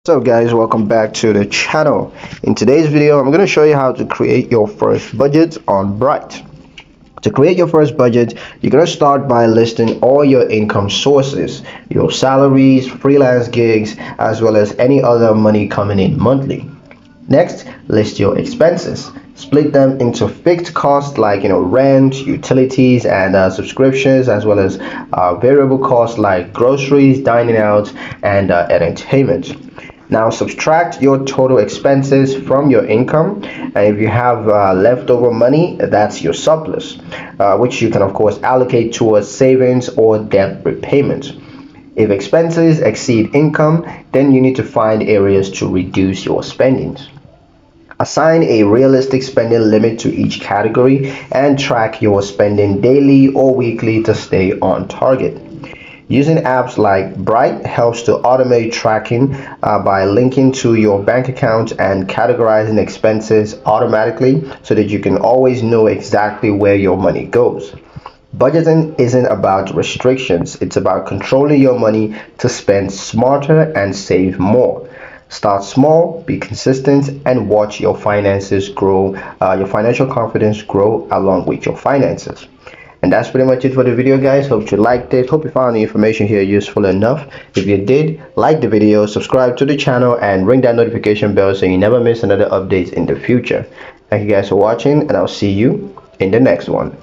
What's up guys, welcome back to the channel. In today's video I'm going to show you how to create your first budget on Bright. To create your first budget, you're going to start by listing all your income sources, your salaries, freelance gigs, as well as any other money coming in monthly. Next, list your expenses. Split them into fixed costs like rent, utilities, and subscriptions, as well as variable costs like groceries, dining out, and entertainment. Now subtract your total expenses from your income, and if you have leftover money, that's your surplus, which you can of course allocate towards savings or debt repayment. If expenses exceed income, then you need to find areas to reduce your spendings. Assign a realistic spending limit to each category and track your spending daily or weekly to stay on target. Using apps like Bright helps to automate tracking by linking to your bank account and categorizing expenses automatically so that you can always know exactly where your money goes. Budgeting isn't about restrictions, it's about controlling your money to spend smarter and save more. Start small, be consistent, and watch your finances grow, your financial confidence grow along with your finances. And that's pretty much it for the video guys. Hope you liked it. Hope you found the information here useful enough. If you did, like the video, subscribe to the channel, and ring that notification bell so you never miss another update in the future. Thank you guys for watching, and I'll see you in the next one.